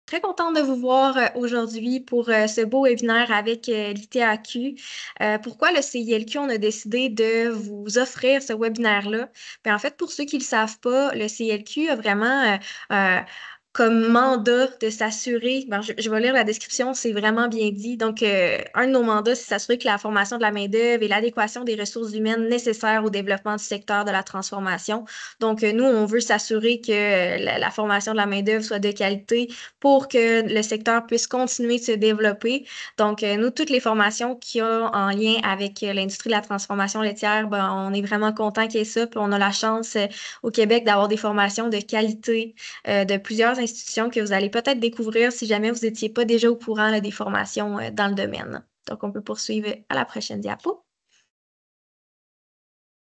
Très contente de vous voir aujourd'hui pour ce beau webinaire avec l'ITAQ. Pourquoi le CILQ, on a décidé de vous offrir ce webinaire-là? Ben, en fait, pour ceux qui ne le savent pas, le CILQ a vraiment comme mandat de s'assurer, ben, je vais lire la description, c'est vraiment bien dit. Donc, un de nos mandats, c'est s'assurer que la formation de la main-d'œuvre et l'adéquation des ressources humaines nécessaires au développement du secteur de la transformation. Donc, nous, on veut s'assurer que la formation de la main-d'œuvre soit de qualité pour que le secteur puisse continuer de se développer. Donc, nous, toutes les formations qui ont en lien avec l'industrie de la transformation laitière, ben, on est vraiment content qu'il y ait ça. Puis on a la chance au Québec d'avoir des formations de qualité de plusieurs institutions que vous allez peut-être découvrir si jamais vous n'étiez pas déjà au courant là, des formations dans le domaine. Donc, on peut poursuivre à la prochaine diapo.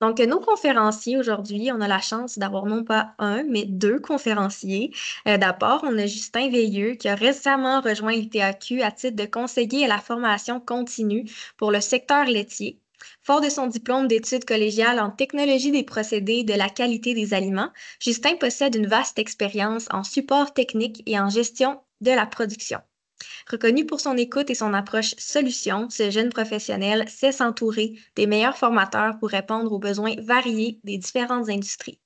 Donc, nos conférenciers aujourd'hui, on a la chance d'avoir non pas un, mais deux conférenciers. D'abord, on a Justin Veilleux qui a récemment rejoint l'ITAQ à titre de conseiller à la formation continue pour le secteur laitier. Fort de son diplôme d'études collégiales en technologie des procédés et de la qualité des aliments, Justin possède une vaste expérience en support technique et en gestion de la production. Reconnu pour son écoute et son approche solution, ce jeune professionnel sait s'entourer des meilleurs formateurs pour répondre aux besoins variés des différentes industries.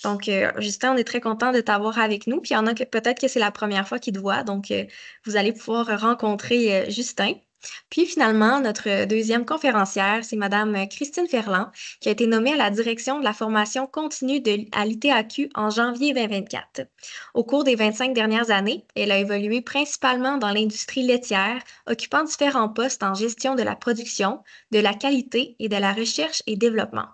Donc, Justin, on est très content de t'avoir avec nous. Puis il y en a que peut-être que c'est la première fois qu'il te voit. Donc, vous allez pouvoir rencontrer Justin. Puis finalement, notre deuxième conférencière, c'est Madame Christine Ferland, qui a été nommée à la direction de la formation continue à l'ITAQ en janvier 2024. Au cours des 25 dernières années, elle a évolué principalement dans l'industrie laitière, occupant différents postes en gestion de la production, de la qualité et de la recherche et développement.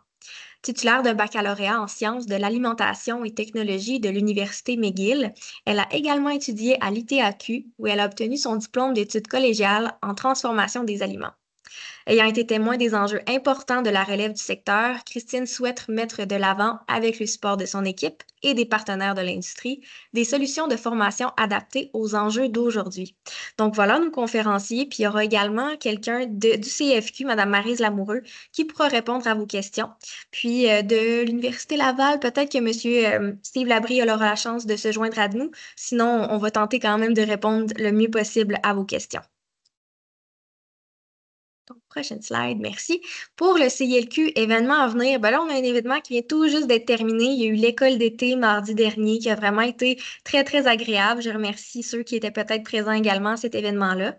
Titulaire d'un baccalauréat en sciences de l'alimentation et technologie de l'Université McGill, elle a également étudié à l'ITAQ où elle a obtenu son diplôme d'études collégiales en transformation des aliments. Ayant été témoin des enjeux importants de la relève du secteur, Christine souhaite mettre de l'avant, avec le support de son équipe et des partenaires de l'industrie, des solutions de formation adaptées aux enjeux d'aujourd'hui. Donc voilà nos conférenciers, puis il y aura également quelqu'un du CFQ, Mme Maryse Lamoureux, qui pourra répondre à vos questions. Puis de l'Université Laval, peut-être que M. Steve Labrie aura la chance de se joindre à nous. Sinon, on va tenter quand même de répondre le mieux possible à vos questions. Donc, prochaine slide, merci. Pour le CILQ, événement à venir, ben là, on a un événement qui vient tout juste d'être terminé. Il y a eu l'école d'été mardi dernier qui a vraiment été très, très agréable. Je remercie ceux qui étaient peut-être présents également à cet événement-là.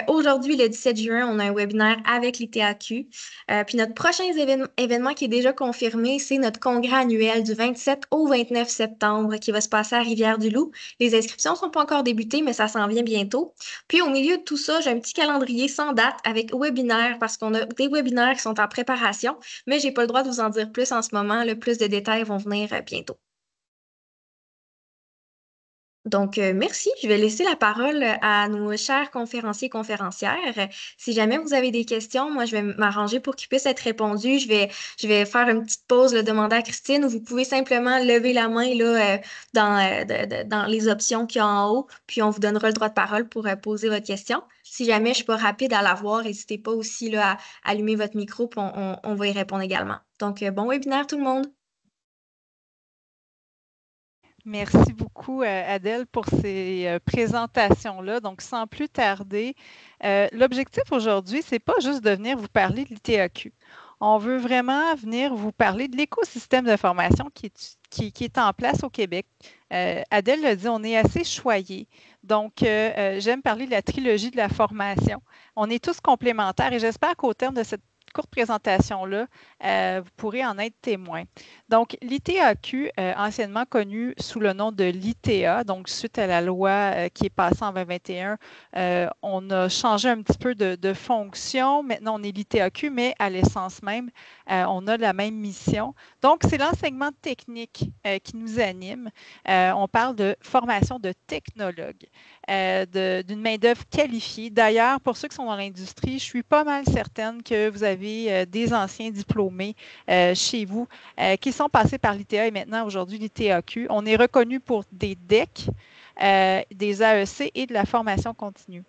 Aujourd'hui, le 17 juin, on a un webinaire avec l'ITAQ. Puis notre prochain événement qui est déjà confirmé, c'est notre congrès annuel du 27 au 29 septembre qui va se passer à Rivière-du-Loup. Les inscriptions ne sont pas encore débutées, mais ça s'en vient bientôt. Puis au milieu de tout ça, j'ai un petit calendrier sans date avec webinaires parce qu'on a des webinaires qui sont en préparation, mais je n'ai pas le droit de vous en dire plus en ce moment. Le plus de détails vont venir bientôt. Donc, merci. Je vais laisser la parole à nos chers conférenciers et conférencières. Si jamais vous avez des questions, moi, je vais m'arranger pour qu'ils puissent être répondus. Je vais faire une petite pause, là, demander à Christine, ou vous pouvez simplement lever la main là, dans les options qu'il y a en haut, puis on vous donnera le droit de parole pour poser votre question. Si jamais je ne suis pas rapide à la voir, n'hésitez pas aussi là, à allumer votre micro, puis on va y répondre également. Donc, bon webinaire tout le monde. Merci beaucoup, Adèle, pour ces présentations-là. Donc, sans plus tarder, l'objectif aujourd'hui, c'est pas juste de venir vous parler de l'ITAQ. On veut vraiment venir vous parler de l'écosystème de formation qui est en place au Québec. Adèle l'a dit, on est assez choyés. Donc, j'aime parler de la trilogie de la formation. On est tous complémentaires et j'espère qu'au terme de cette courte présentation-là, vous pourrez en être témoin. Donc, l'ITAQ, anciennement connu sous le nom de l'ITA, donc suite à la loi qui est passée en 2021, on a changé un petit peu de fonction. Maintenant, on est l'ITAQ, mais à l'essence même, on a la même mission. Donc, c'est l'enseignement technique qui nous anime. On parle de formation de technologues, d'une main-d'œuvre qualifiée. D'ailleurs, pour ceux qui sont dans l'industrie, je suis pas mal certaine que vous avez des anciens diplômés chez vous qui sont passés par l'ITA et maintenant, aujourd'hui, l'ITAQ. On est reconnu pour des DEC, des AEC et de la formation continue.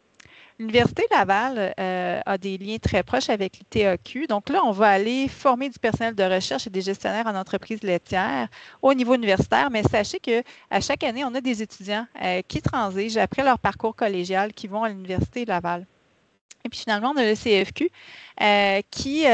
L'Université Laval a des liens très proches avec l'ITAQ. Donc là, on va aller former du personnel de recherche et des gestionnaires en entreprise laitière au niveau universitaire. Mais sachez qu'à chaque année, on a des étudiants qui transigent après leur parcours collégial qui vont à l'Université Laval. Et puis finalement, on a le CFQ qui,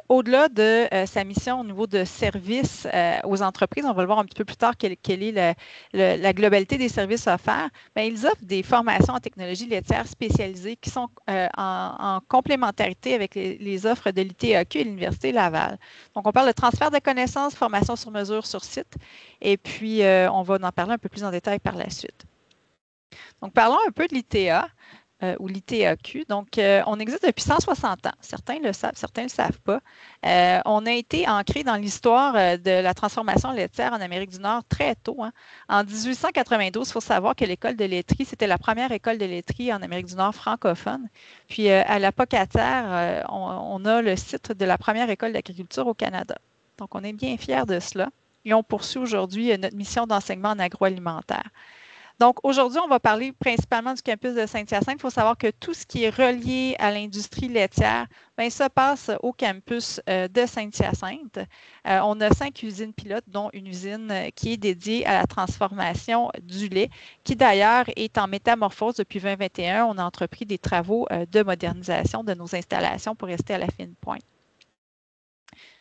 au-delà de sa mission au niveau de services aux entreprises, on va le voir un petit peu plus tard quelle est la globalité des services offerts, bien, ils offrent des formations en technologie laitière spécialisées qui sont en complémentarité avec les offres de l'ITAQ et l'Université Laval. Donc, on parle de transfert de connaissances, formation sur mesure sur site, et puis on va en parler un peu plus en détail par la suite. Donc, parlons un peu de l'ITA. Ou l'ITAQ. Donc, on existe depuis 160 ans. Certains le savent, certains ne le savent pas. On a été ancré dans l'histoire de la transformation laitière en Amérique du Nord très tôt. Hein. En 1892, il faut savoir que l'école de laiterie, c'était la première école de laiterie en Amérique du Nord francophone. Puis, à la Pocatière, on a le site de la première école d'agriculture au Canada. Donc, on est bien fiers de cela. Et on poursuit aujourd'hui notre mission d'enseignement en agroalimentaire. Donc, aujourd'hui, on va parler principalement du campus de Saint-Hyacinthe. Il faut savoir que tout ce qui est relié à l'industrie laitière, bien, ça passe au campus de Saint-Hyacinthe. On a 5 usines pilotes, dont une usine qui est dédiée à la transformation du lait, qui d'ailleurs est en métamorphose depuis 2021. On a entrepris des travaux de modernisation de nos installations pour rester à la fine pointe.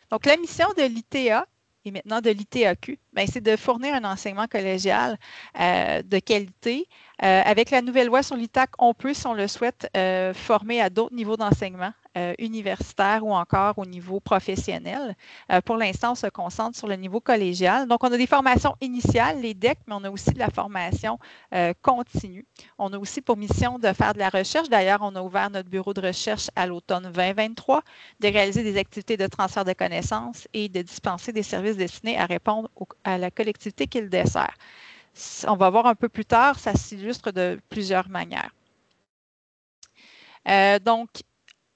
Donc, la mission de l'ITA, et maintenant de l'ITAQ, c'est de fournir un enseignement collégial de qualité. Avec la nouvelle loi sur l'ITAC, on peut, si on le souhaite, former à d'autres niveaux d'enseignement, universitaire ou encore au niveau professionnel. Pour l'instant, on se concentre sur le niveau collégial. Donc, on a des formations initiales, les DEC, mais on a aussi de la formation continue. On a aussi pour mission de faire de la recherche. D'ailleurs, on a ouvert notre bureau de recherche à l'automne 2023, de réaliser des activités de transfert de connaissances et de dispenser des services destinés à répondre à la collectivité qui le dessert. On va voir un peu plus tard, ça s'illustre de plusieurs manières. Donc,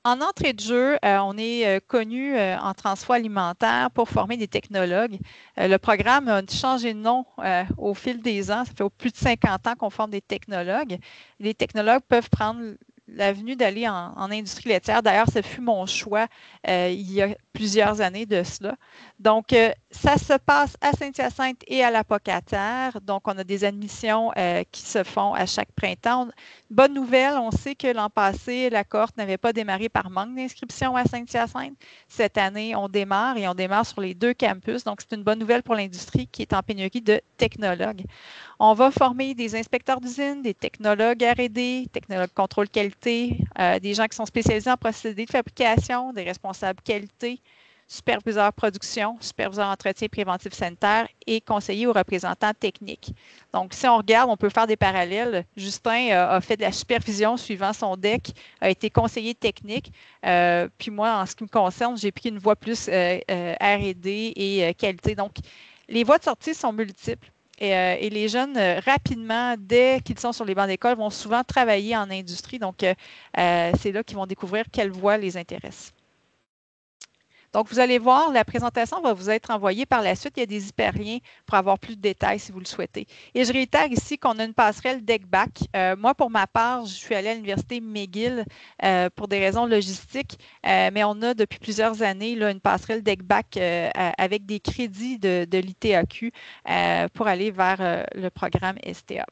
en entrée de jeu, on est connu en transfert alimentaire pour former des technologues. Le programme a changé de nom au fil des ans. Ça fait plus de 50 ans qu'on forme des technologues. Les technologues peuvent prendre l'avenue d'aller en industrie laitière. D'ailleurs, ce fut mon choix il y a plusieurs années de cela. Donc, ça se passe à Saint-Hyacinthe et à la Pocatière. Donc, on a des admissions qui se font à chaque printemps. Bonne nouvelle, on sait que l'an passé, la cohorte n'avait pas démarré par manque d'inscription à Saint-Hyacinthe. Cette année, on démarre et on démarre sur les 2 campus. Donc, c'est une bonne nouvelle pour l'industrie qui est en pénurie de technologues. On va former des inspecteurs d'usine, des technologues R&D, technologues contrôle qualité, des gens qui sont spécialisés en procédés de fabrication, des responsables qualité, superviseurs production, superviseurs entretien préventif sanitaire et conseillers aux représentants techniques. Donc, si on regarde, on peut faire des parallèles. Justin a fait de la supervision suivant son DEC, a été conseiller technique. Puis moi, en ce qui me concerne, j'ai pris une voie plus R&D et qualité. Donc, les voies de sortie sont multiples. Et les jeunes, rapidement, dès qu'ils sont sur les bancs d'école, vont souvent travailler en industrie. Donc, c'est là qu'ils vont découvrir quelle voie les intéresse. Donc, vous allez voir, la présentation va vous être envoyée par la suite. Il y a des hyperliens pour avoir plus de détails si vous le souhaitez. Et je réitère ici qu'on a une passerelle DEC-BAC. Moi, pour ma part, je suis allée à l'Université McGill pour des raisons logistiques, mais on a depuis plusieurs années là, une passerelle DEC-BAC avec des crédits de l'ITAQ pour aller vers le programme STA.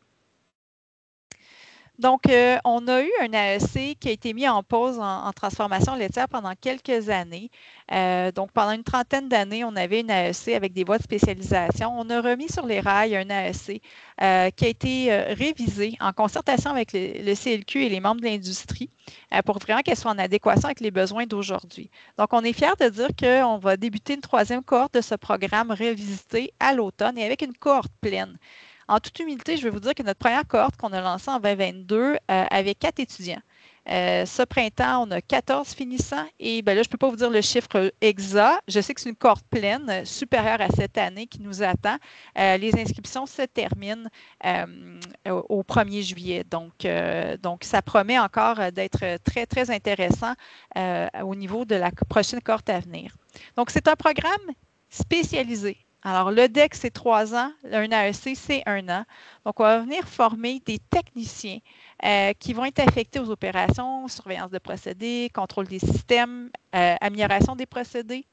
Donc, on a eu un AEC qui a été mis en pause en transformation laitière pendant quelques années. Donc, pendant une trentaine d'années, on avait une AEC avec des voies de spécialisation. On a remis sur les rails un AEC qui a été révisé en concertation avec le CLQ et les membres de l'industrie pour vraiment qu'elle soit en adéquation avec les besoins d'aujourd'hui. Donc, on est fiers de dire qu'on va débuter une 3e cohorte de ce programme revisité à l'automne et avec une cohorte pleine. En toute humilité, je vais vous dire que notre première cohorte qu'on a lancée en 2022 avait 4 étudiants. Ce printemps, on a 14 finissants et là, je ne peux pas vous dire le chiffre exact. Je sais que c'est une cohorte pleine supérieure à cette année qui nous attend. Les inscriptions se terminent au 1er juillet. Donc, ça promet encore d'être très, très intéressant au niveau de la prochaine cohorte à venir. Donc, c'est un programme spécialisé Alors, le DEC, c'est 3 ans. Un AEC, c'est 1 an. Donc, on va venir former des techniciens qui vont être affectés aux opérations, surveillance de procédés, contrôle des systèmes, amélioration des procédés.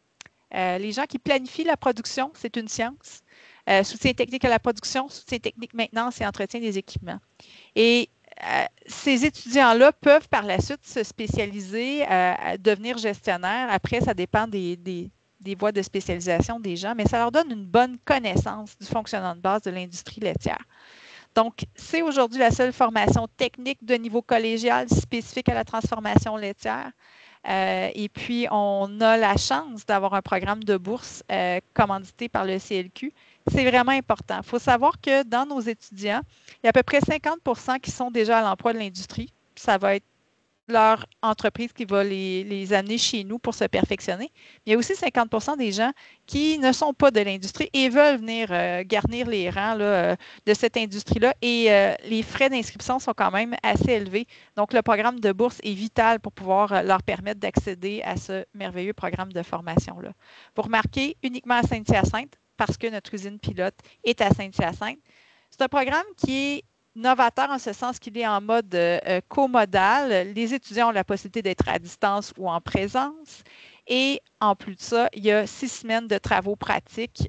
Les gens qui planifient la production, c'est une science. Soutien technique à la production, soutien technique maintenance et entretien des équipements. Et ces étudiants-là peuvent par la suite se spécialiser, devenir gestionnaires. Après, ça dépend des voies de spécialisation des gens, mais ça leur donne une bonne connaissance du fonctionnement de base de l'industrie laitière. Donc, c'est aujourd'hui la seule formation technique de niveau collégial spécifique à la transformation laitière. Et puis, on a la chance d'avoir un programme de bourse commandité par le CLQ. C'est vraiment important. Il faut savoir que dans nos étudiants, il y a à peu près 50 qui sont déjà à l'emploi de l'industrie. Ça va être leur entreprise qui va les amener chez nous pour se perfectionner. Il y a aussi 50 des gens qui ne sont pas de l'industrie et veulent venir garnir les rangs là, de cette industrie-là. Et les frais d'inscription sont quand même assez élevés. Donc, le programme de bourse est vital pour pouvoir leur permettre d'accéder à ce merveilleux programme de formation-là. Vous remarquez, uniquement à Saint-Hyacinthe, parce que notre usine pilote est à Saint-Hyacinthe. C'est un programme qui est novateur en ce sens qu'il est en mode comodal. Les étudiants ont la possibilité d'être à distance ou en présence. Et en plus de ça, il y a 6 semaines de travaux pratiques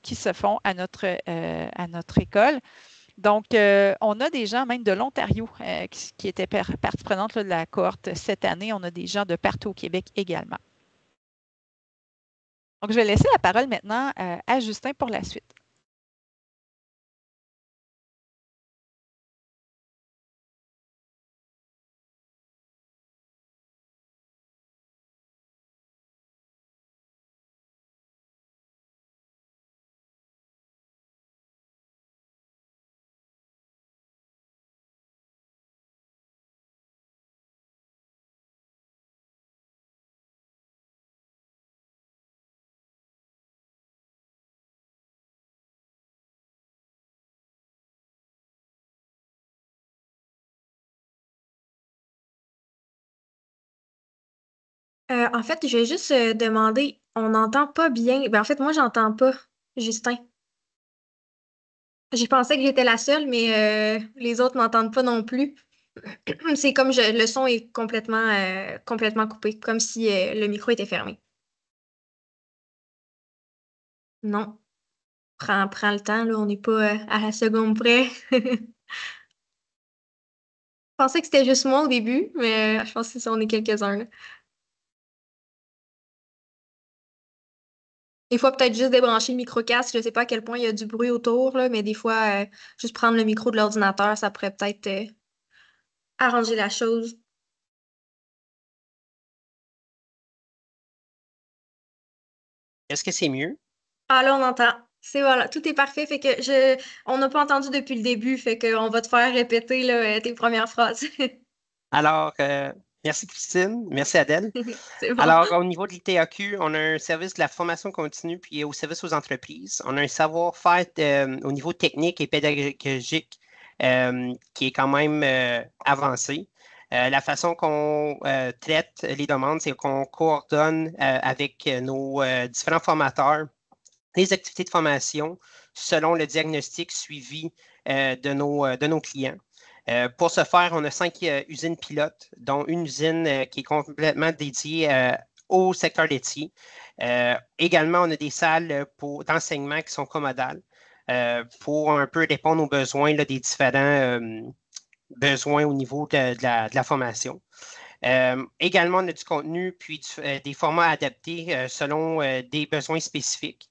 qui se font à notre école. Donc, on a des gens même de l'Ontario qui étaient partie prenante là, de la cohorte cette année. On a des gens de partout au Québec également. Donc, je vais laisser la parole maintenant à Justin pour la suite. En fait, je vais juste demander, on n'entend pas bien. Ben, en fait, moi, j'entends pas, Justin. J'ai pensé que j'étais la seule, mais les autres m'entendent pas non plus. C'est comme le son est complètement coupé, comme si le micro était fermé. Non, prends le temps, là, on n'est pas à la seconde près. Je pensais que c'était juste moi au début, mais je pense que ça, on est quelques-uns, là. Des fois, peut-être juste débrancher le micro-casque. Je sais pas à quel point il y a du bruit autour, là, mais des fois, juste prendre le micro de l'ordinateur, ça pourrait peut-être arranger la chose. Est-ce que c'est mieux? Ah là, on entend. C'est voilà, tout est parfait. Fait que on n'a pas entendu depuis le début, fait qu'on va te faire répéter là, tes premières phrases. Alors, merci Christine, merci Adèle. C'est bon. Alors, au niveau de l'ITAQ, on a un service de la formation continue puis au service aux entreprises. On a un savoir-faire au niveau technique et pédagogique qui est quand même avancé. La façon qu'on traite les demandes, c'est qu'on coordonne avec nos différents formateurs les activités de formation selon le diagnostic suivi de nos clients. Pour ce faire, on a 5 usines pilotes, dont une usine qui est complètement dédiée au secteur laitier. Également, on a des salles d'enseignement qui sont commodales pour un peu répondre aux besoins là, des différents besoins au niveau de la formation. Également, on a du contenu puis des formats adaptés selon des besoins spécifiques.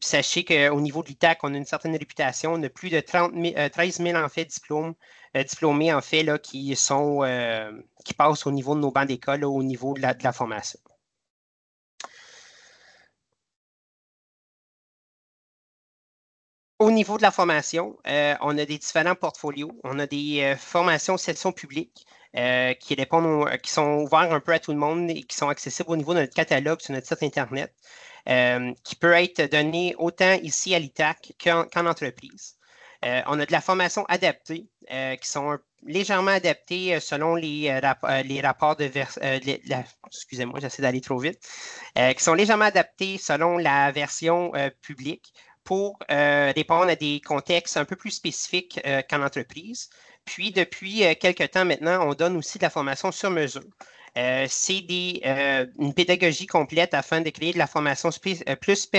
Sachez qu'au niveau de l'ITAC, on a une certaine réputation. On a plus de 13 000 en fait, diplômés en fait, là, qui passent au niveau de nos bancs d'école, au niveau de la formation. Au niveau de la formation, on a des différents portfolios. On a des formations sessions publiques qui sont ouvertes un peu à tout le monde et qui sont accessibles au niveau de notre catalogue sur notre site Internet, qui peut être donné autant ici à l'ITAC qu'en entreprise. On a de la formation adaptée qui sont légèrement adaptés selon les rapports de excusez-moi, j'essaie d'aller trop vite, qui sont légèrement adaptés selon la version publique pour répondre à des contextes un peu plus spécifiques qu'en entreprise. Puis, depuis quelques temps maintenant, on donne aussi de la formation sur mesure. C'est une pédagogie complète afin de créer de la formation plus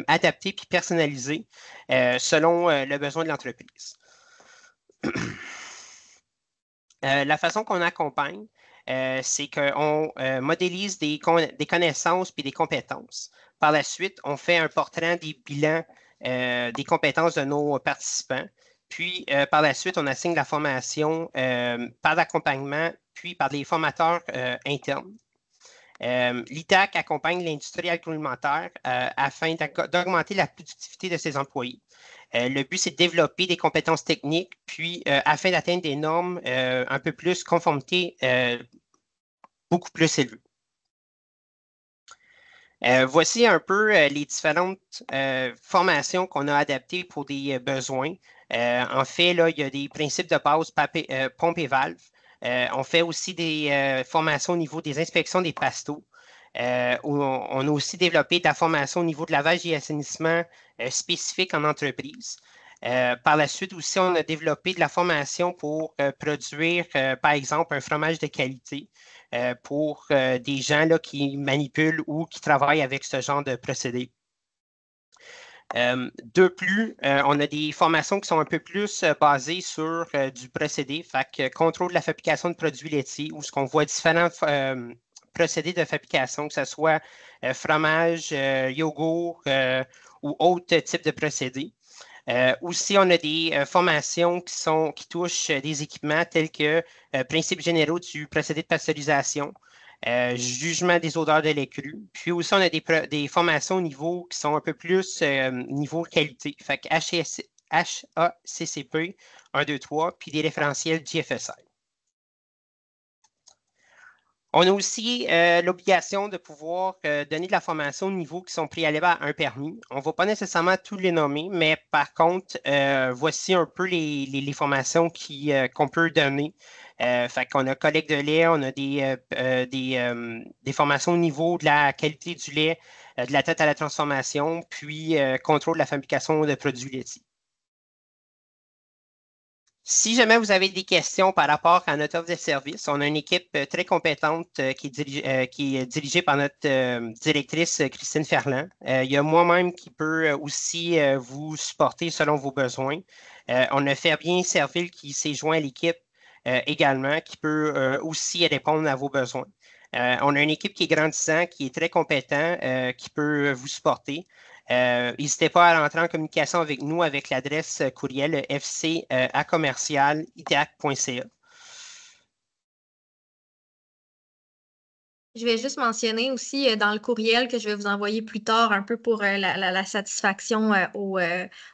adaptée puis personnalisée selon le besoin de l'entreprise. La façon qu'on accompagne, c'est qu'on modélise des connaissances puis des compétences. Par la suite, on fait un portrait des bilans des compétences de nos participants. Puis, par la suite, on assigne la formation par l'accompagnement, puis par des formateurs internes. L'ITAC accompagne l'industrie agroalimentaire afin d'augmenter la productivité de ses employés. Le but, c'est de développer des compétences techniques, puis afin d'atteindre des normes un peu plus conformité, beaucoup plus élevées. Voici un peu les différentes formations qu'on a adaptées pour des besoins. En fait, là, il y a des principes de base pompe et valve. On fait aussi des formations au niveau des inspections des pastos. Où on a aussi développé de la formation au niveau de lavage et assainissement spécifique en entreprise. Par la suite aussi, on a développé de la formation pour produire, par exemple, un fromage de qualité pour des gens là, qui manipulent ou qui travaillent avec ce genre de procédé. De plus, on a des formations qui sont un peu plus basées sur du procédé, fait que contrôle de la fabrication de produits laitiers, où ce qu'on voit différents procédés de fabrication, que ce soit fromage, yogourt ou autres types de procédés. Aussi, on a des formations qui touchent des équipements tels que principes généraux du procédé de pasteurisation, jugement des odeurs de lait cru. Puis aussi, on a des formations au niveau qui sont un peu plus niveau qualité. Fait que HACCP 1, 2, 3, puis des référentiels GFSI. On a aussi l'obligation de pouvoir donner de la formation au niveau qui sont préalables à un permis. On ne va pas nécessairement tous les nommer, mais par contre, voici un peu les formations qu'on peut donner. Fait qu'on a collecte de lait, on a des formations au niveau de la qualité du lait, de la tête à la transformation, puis contrôle de la fabrication de produits laitiers. Si jamais vous avez des questions par rapport à notre offre de service, on a une équipe très compétente qui est dirigée par notre directrice Christine Ferland. Il y a moi-même qui peut aussi vous supporter selon vos besoins. On a Fabien Serville qui s'est joint à l'équipe également, qui peut aussi répondre à vos besoins. On a une équipe qui est grandissante, qui est très compétente, qui peut vous supporter. N'hésitez pas à rentrer en communication avec nous avec l'adresse courriel fc@commercial-itac.ca. Je vais juste mentionner aussi dans le courriel que je vais vous envoyer plus tard, un peu pour la satisfaction au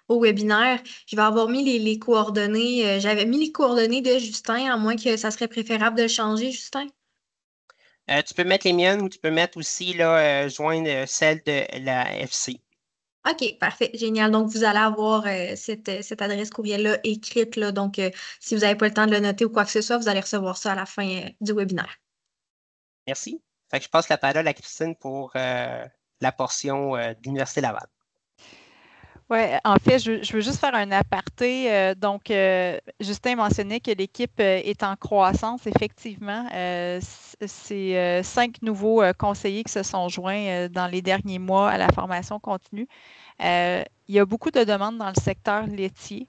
webinaire. Je vais avoir mis les coordonnées. J'avais mis les coordonnées de Justin, à moins que ça serait préférable de le changer, Justin. Tu peux mettre les miennes ou tu peux mettre aussi là, joindre celle de la FC. OK, parfait, génial. Donc, vous allez avoir cette adresse courriel-là écrite, là. Donc, si vous n'avez pas le temps de le noter ou quoi que ce soit, vous allez recevoir ça à la fin du webinaire. Merci. Fait que je passe la parole à Christine pour la portion de l'Université Laval. Oui, en fait, je veux juste faire un aparté. Donc, Justin mentionnait que l'équipe est en croissance, effectivement. C'est 5 nouveaux conseillers qui se sont joints dans les derniers mois à la formation continue. Il y a beaucoup de demandes dans le secteur laitier.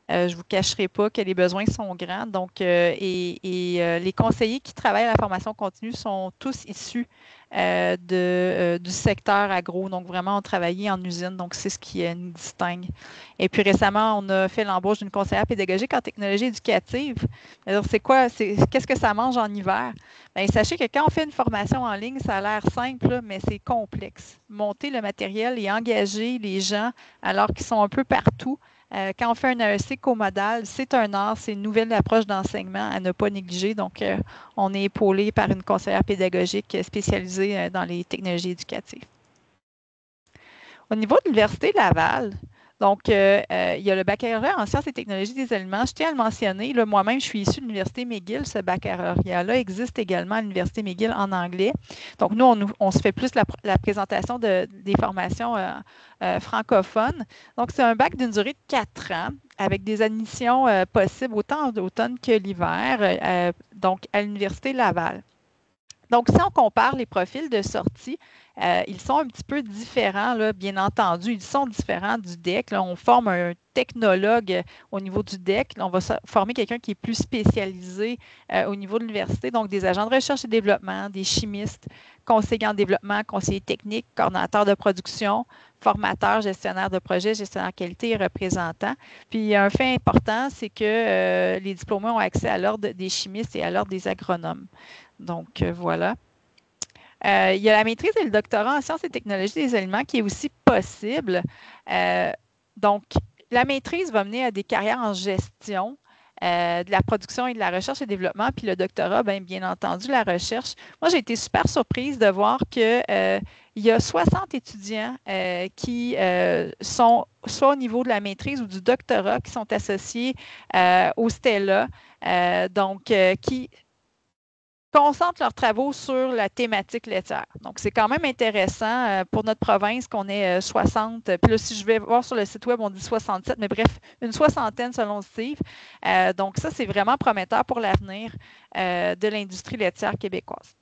Je ne vous cacherai pas que les besoins sont grands. Donc, les conseillers qui travaillent à la formation continue sont tous issus du secteur agro. Donc, vraiment, on travaillait en usine. Donc, c'est ce qui nous distingue. Et puis, récemment, on a fait l'embauche d'une conseillère pédagogique en technologie éducative. Alors, qu'est-ce que ça mange en hiver? Bien, sachez que quand on fait une formation en ligne, ça a l'air simple, mais c'est complexe. Monter le matériel et engager les gens alors qu'ils sont un peu partout. Quand on fait un AEC comodal, c'est un art, c'est une nouvelle approche d'enseignement à ne pas négliger. Donc, on est épaulé par une conseillère pédagogique spécialisée dans les technologies éducatives. Au niveau de l'Université Laval, Donc, il y a le baccalauréat en sciences et technologies des aliments. Je tiens à le mentionner. Là, moi-même, je suis issue de l'Université McGill. Ce baccalauréat-là existe également à l'Université McGill en anglais. Donc, nous, on se fait plus la présentation des formations francophones. Donc, c'est un bac d'une durée de 4 ans avec des admissions possibles autant en automne que l'hiver, donc à l'Université Laval. Donc, si on compare les profils de sortie, ils sont un petit peu différents, là, bien entendu. Ils sont différents du DEC. Là. On forme un technologue au niveau du DEC. Là, on va former quelqu'un qui est plus spécialisé au niveau de l'université, donc des agents de recherche et développement, des chimistes, conseillers en développement, conseillers techniques, coordonnateurs de production, formateurs, gestionnaires de projet, gestionnaires qualité et représentants. Puis, un fait important, c'est que les diplômés ont accès à l'ordre des chimistes et à l'ordre des agronomes. Donc, voilà. Il y a la maîtrise et le doctorat en sciences et technologies des aliments qui est aussi possible. Donc, la maîtrise va mener à des carrières en gestion, de la production et de la recherche et développement, puis le doctorat, bien entendu, la recherche. Moi, j'ai été super surprise de voir qu'il y a 60 étudiants qui sont soit au niveau de la maîtrise ou du doctorat qui sont associés au STELA, donc qui concentrent leurs travaux sur la thématique laitière. Donc, c'est quand même intéressant pour notre province qu'on ait 60. Puis là, si je vais voir sur le site web, on dit 67, mais bref, une soixantaine selon Steve. Donc, ça, c'est vraiment prometteur pour l'avenir de l'industrie laitière québécoise.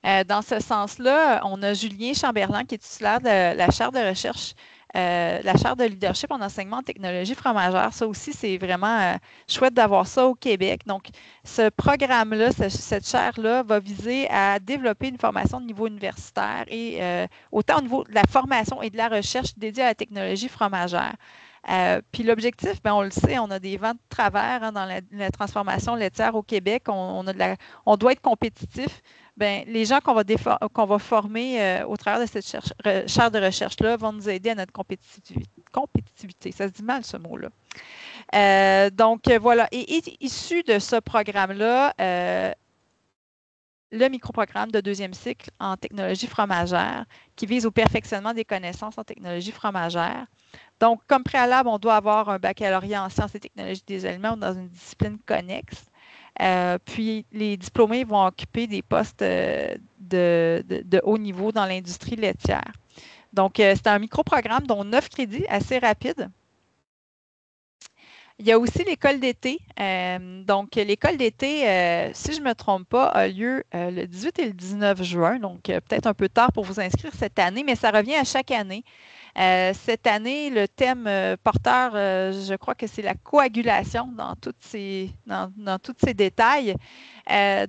Dans ce sens-là, on a Julien Chamberlain qui est titulaire de la chaire de recherche, la chaire de leadership en enseignement en technologie fromagère. Ça aussi, c'est vraiment chouette d'avoir ça au Québec. Donc, ce programme-là, cette chaire-là, va viser à développer une formation de niveau universitaire et autant au niveau de la formation et de la recherche dédiée à la technologie fromagère. Puis l'objectif, on le sait, on a des vents de travers dans la transformation laitière au Québec. On doit être compétitif. Les gens qu'on va former au travers de cette chaire de recherche-là vont nous aider à notre compétitivité. Ça se dit mal, ce mot-là. Donc, voilà. Et issu de ce programme-là, le microprogramme de deuxième cycle en technologie fromagère qui vise au perfectionnement des connaissances en technologie fromagère. Donc, comme préalable, on doit avoir un baccalauréat en sciences et technologies des aliments ou dans une discipline connexe. Puis, les diplômés vont occuper des postes de haut niveau dans l'industrie laitière. Donc, c'est un microprogramme dont 9 crédits, assez rapide. Il y a aussi l'école d'été. Donc, l'école d'été, si je ne me trompe pas, a lieu le 18 et le 19 juin. Donc, peut-être un peu tard pour vous inscrire cette année, mais ça revient à chaque année. Cette année, le thème porteur, je crois que c'est la coagulation dans tous ces détails.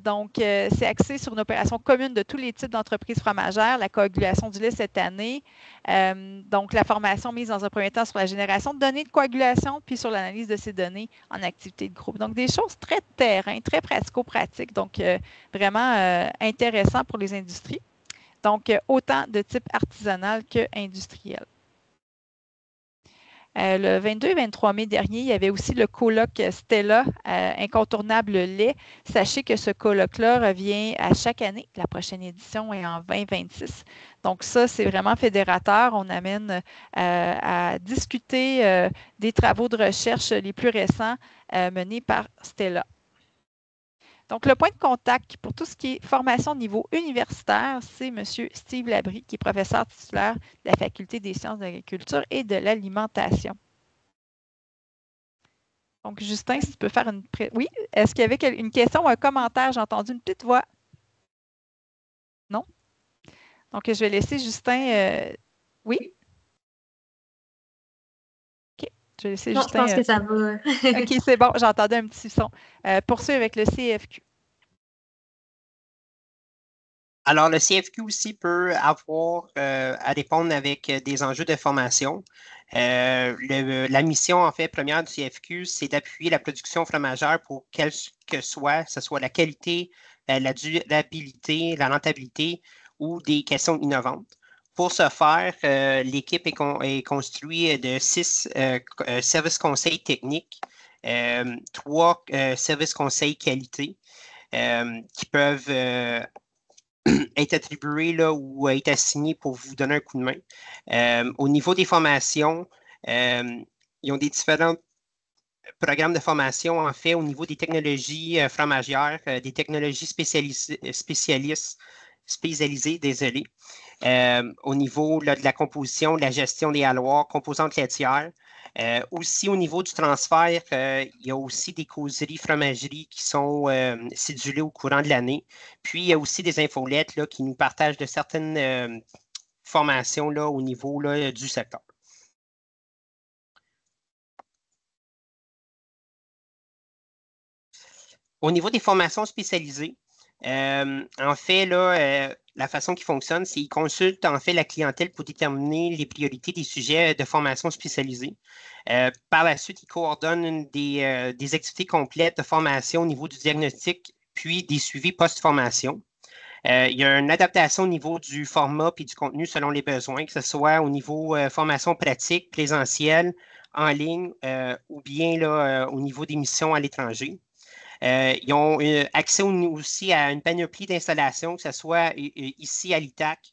Donc, c'est axé sur une opération commune de tous les types d'entreprises fromagères, la coagulation du lait cette année. Donc, la formation mise dans un premier temps sur la génération de données de coagulation, puis sur l'analyse de ces données en activité de groupe. Donc, des choses très de terrain, très pratico-pratiques, donc vraiment intéressant pour les industries. Donc, autant de type artisanal qu'industriel. Le 22 et 23 mai dernier, il y avait aussi le colloque Stella, incontournable lait. Sachez que ce colloque-là revient à chaque année. La prochaine édition est en 2026. Donc ça, c'est vraiment fédérateur. On amène à discuter des travaux de recherche les plus récents menés par Stella. Donc, le point de contact pour tout ce qui est formation au niveau universitaire, c'est M. Steve Labrie, qui est professeur titulaire de la Faculté des sciences de l'agriculture et de l'alimentation. Donc, Justin, si tu peux faire une... Oui, est-ce qu'il y avait une question ou un commentaire? J'ai entendu une petite voix. Non? Donc, je vais laisser Justin... Oui? OK. Je vais laisser Non, Justin... je pense que ça va. OK, c'est bon. J'entendais un petit son. Poursuivre avec le CFQ. Alors, le CFQ aussi peut avoir à répondre avec des enjeux de formation. La mission, en fait, première du CFQ, c'est d'appuyer la production fromagère pour quelle que soit, ce soit la qualité, la durabilité, la rentabilité ou des questions innovantes. Pour ce faire, l'équipe est construite de 6 services conseils techniques, 3 services conseils qualité qui peuvent être attribué là, ou être assigné pour vous donner un coup de main. Au niveau des formations, ils ont des différents programmes de formation, en fait, au niveau des technologies fromagères, des technologies spécialisées, désolé. Au niveau là, de la composition, de la gestion des alloirs, composantes laitières. Aussi, au niveau du transfert, il y a aussi des causeries fromageries qui sont cédulées au courant de l'année. Puis, il y a aussi des infolettes là, qui nous partagent de certaines formations là, au niveau là, du secteur. Au niveau des formations spécialisées, en fait, là, la façon qui fonctionne, c'est qu'ils consultent en fait la clientèle pour déterminer les priorités des sujets de formation spécialisée. Par la suite, ils coordonnent des activités complètes de formation au niveau du diagnostic, puis des suivis post-formation. Il y a une adaptation au niveau du format et du contenu selon les besoins, que ce soit au niveau formation pratique, présentielle, en ligne, ou bien là, au niveau des missions à l'étranger. Ils ont accès aussi à une panoplie d'installations, que ce soit ici à l'ITAC,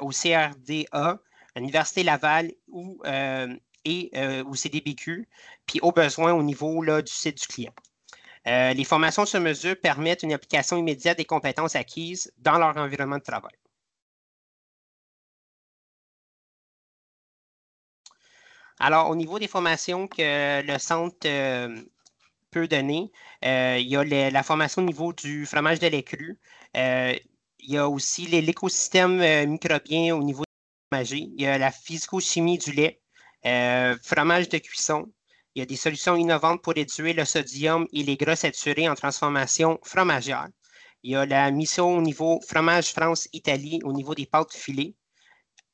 au CRDA, à l'Université Laval et au CDBQ, puis au besoin au niveau là, du site du client. Les formations sur mesure permettent une application immédiate des compétences acquises dans leur environnement de travail. Alors, au niveau des formations que le centre peut donner, il y a la formation au niveau du fromage de lait cru. Il y a aussi l'écosystème microbien au niveau du fromager. Il y a la physico-chimie du lait, fromage de cuisson. Il y a des solutions innovantes pour réduire le sodium et les gras saturés en transformation fromagère. Il y a la mission au niveau fromage France-Italie au niveau des pâtes filées.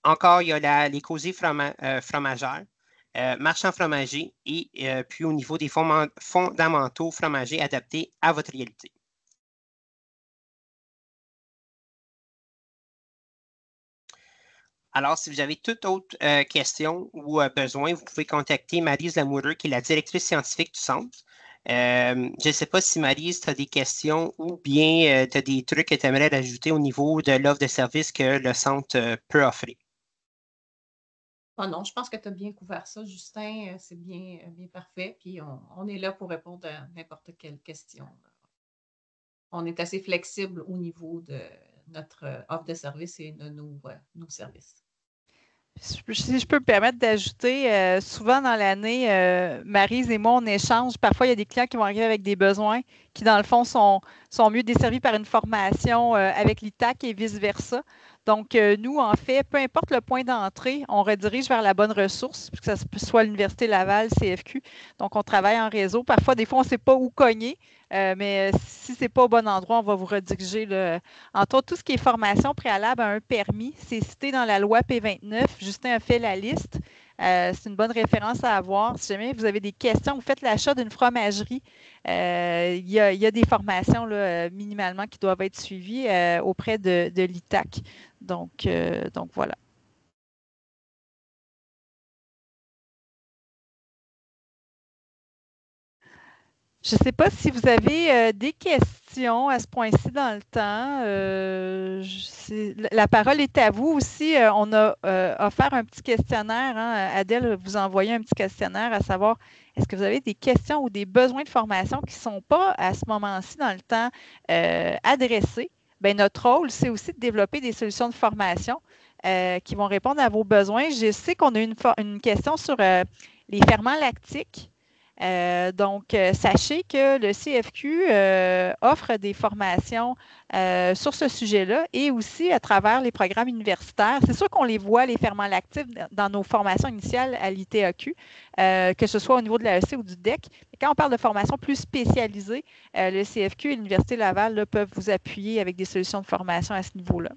Encore, il y a les causées fromagères, marchands fromagers et puis au niveau des fondamentaux fromagers adaptés à votre réalité. Alors, si vous avez toute autre question ou besoin, vous pouvez contacter Maryse Lamoureux, qui est la directrice scientifique du centre. Je ne sais pas si Maryse, tu as des questions ou bien tu as des trucs que tu aimerais ajouter au niveau de l'offre de service que le centre peut offrir. Oh non, je pense que tu as bien couvert ça, Justin. C'est bien, bien parfait. Puis on est là pour répondre à n'importe quelle question. On est assez flexible au niveau de notre offre de service et de nos services. Si je peux me permettre d'ajouter, souvent dans l'année, Maryse et moi, on échange. Parfois, il y a des clients qui vont arriver avec des besoins qui, dans le fond, sont mieux desservis par une formation avec l'ITAC et vice-versa. Donc, nous, en fait, peu importe le point d'entrée, on redirige vers la bonne ressource, que ce soit l'Université Laval, CFQ. Donc, on travaille en réseau. Parfois, des fois, on ne sait pas où cogner, mais si ce n'est pas au bon endroit, on va vous rediriger là. Entre autres, tout ce qui est formation préalable à un permis, c'est cité dans la loi P29. Justin a fait la liste. C'est une bonne référence à avoir. Si jamais vous avez des questions, vous faites l'achat d'une fromagerie, il y a des formations là, minimalement qui doivent être suivies auprès de l'ITAC. Donc voilà. Je ne sais pas si vous avez des questions à ce point-ci dans le temps. La parole est à vous aussi. On a offert un petit questionnaire. Hein. Adèle vous a envoyé un petit questionnaire à savoir est-ce que vous avez des questions ou des besoins de formation qui ne sont pas à ce moment-ci dans le temps adressés. Bien, notre rôle, c'est aussi de développer des solutions de formation qui vont répondre à vos besoins. Je sais qu'on a une question sur les ferments lactiques. Sachez que le CFQ offre des formations sur ce sujet-là et aussi à travers les programmes universitaires. C'est sûr qu'on les voit, les ferments lactifs, dans nos formations initiales à l'ITAQ, que ce soit au niveau de l'AEC ou du DEC. Mais quand on parle de formation plus spécialisée, le CFQ et l'Université Laval là, peuvent vous appuyer avec des solutions de formation à ce niveau-là.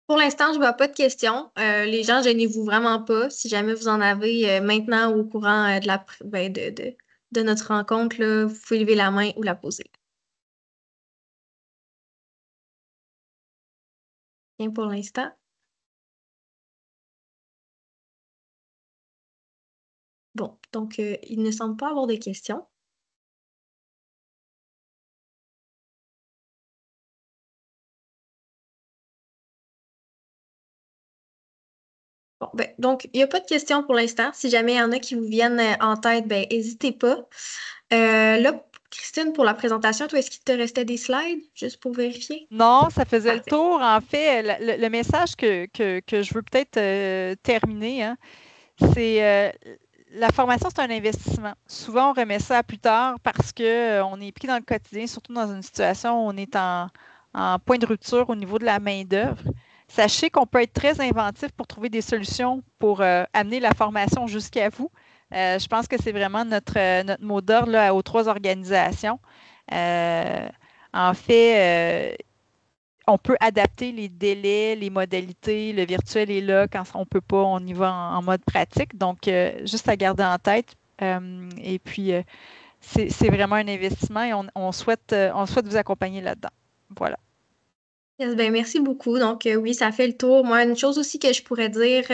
Pour l'instant, je ne vois pas de questions. Les gens, gênez-vous vraiment pas. Si jamais vous en avez maintenant au courant de notre rencontre, là, vous pouvez lever la main ou la poser. Rien pour l'instant. Bon, donc il ne semble pas avoir de questions. ben, donc, il n'y a pas de questions pour l'instant. Si jamais il y en a qui vous viennent en tête, ben, n'hésitez pas. Là, Christine, pour la présentation, toi, est-ce qu'il te restait des slides, juste pour vérifier? Non, ça faisait le Parfait. tour. En fait, le message que je veux peut-être terminer, hein, c'est la formation, c'est un investissement. Souvent, on remet ça à plus tard parce qu'on est pris dans le quotidien, surtout dans une situation où on est en point de rupture au niveau de la main-d'œuvre. Sachez qu'on peut être très inventif pour trouver des solutions pour amener la formation jusqu'à vous. Je pense que c'est vraiment notre mot d'ordre là, aux trois organisations. Euh, En fait, on peut adapter les délais, les modalités. Le virtuel est là. Quand on ne peut pas, on y va en mode pratique. Donc, juste à garder en tête. Et puis, c'est vraiment un investissement et on souhaite vous accompagner là-dedans. Voilà. Yes, ben, merci beaucoup. Donc, oui, ça fait le tour. Moi, une chose aussi que je pourrais dire,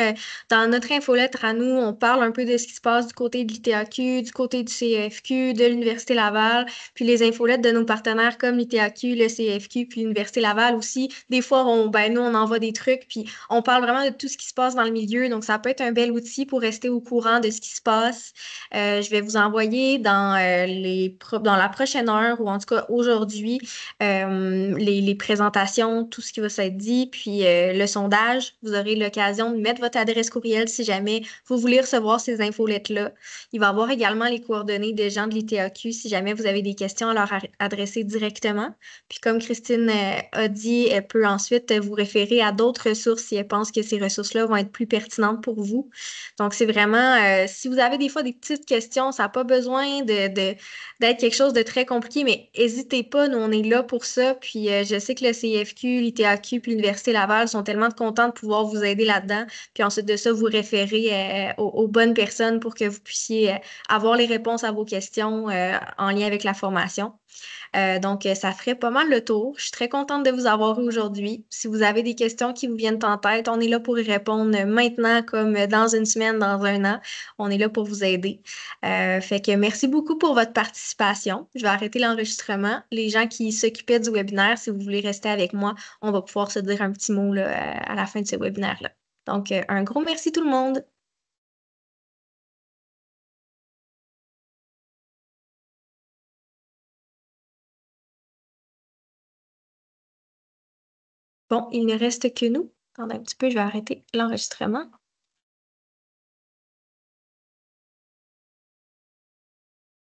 dans notre infolettre à nous, on parle un peu de ce qui se passe du côté de l'ITAQ, du côté du CFQ, de l'Université Laval, puis les infolettes de nos partenaires comme l'ITAQ, le CFQ, puis l'Université Laval aussi. Des fois, nous, on envoie des trucs, puis on parle vraiment de tout ce qui se passe dans le milieu. Donc, ça peut être un bel outil pour rester au courant de ce qui se passe. Je vais vous envoyer dans la prochaine heure, ou en tout cas aujourd'hui, les présentations, tout ce qui va s'être dit, puis le sondage. Vous aurez l'occasion de mettre votre adresse courriel si jamais vous voulez recevoir ces infolettes-là. Il va y avoir également les coordonnées des gens de l'ITAQ si jamais vous avez des questions à leur adresser directement. Puis comme Christine a dit, elle peut ensuite vous référer à d'autres ressources si elle pense que ces ressources-là vont être plus pertinentes pour vous. Donc, c'est vraiment, si vous avez des fois des petites questions, ça n'a pas besoin d'être quelque chose de très compliqué, mais n'hésitez pas, nous, on est là pour ça. Puis je sais que le CFQ, l'ITAQ puis l'Université Laval sont tellement contents de pouvoir vous aider là-dedans. Puis ensuite de ça, vous référer aux bonnes personnes pour que vous puissiez avoir les réponses à vos questions en lien avec la formation. Donc, ça ferait pas mal le tour. Je suis très contente de vous avoir eu aujourd'hui. Si vous avez des questions qui vous viennent en tête, on est là pour y répondre maintenant comme dans une semaine, dans un an. On est là pour vous aider. Fait que merci beaucoup pour votre participation. Je vais arrêter l'enregistrement. Les gens qui s'occupaient du webinaire, si vous voulez rester avec moi, on va pouvoir se dire un petit mot là, à la fin de ce webinaire-là. Donc, un gros merci tout le monde. Bon, il ne reste que nous. Attendez un petit peu, je vais arrêter l'enregistrement.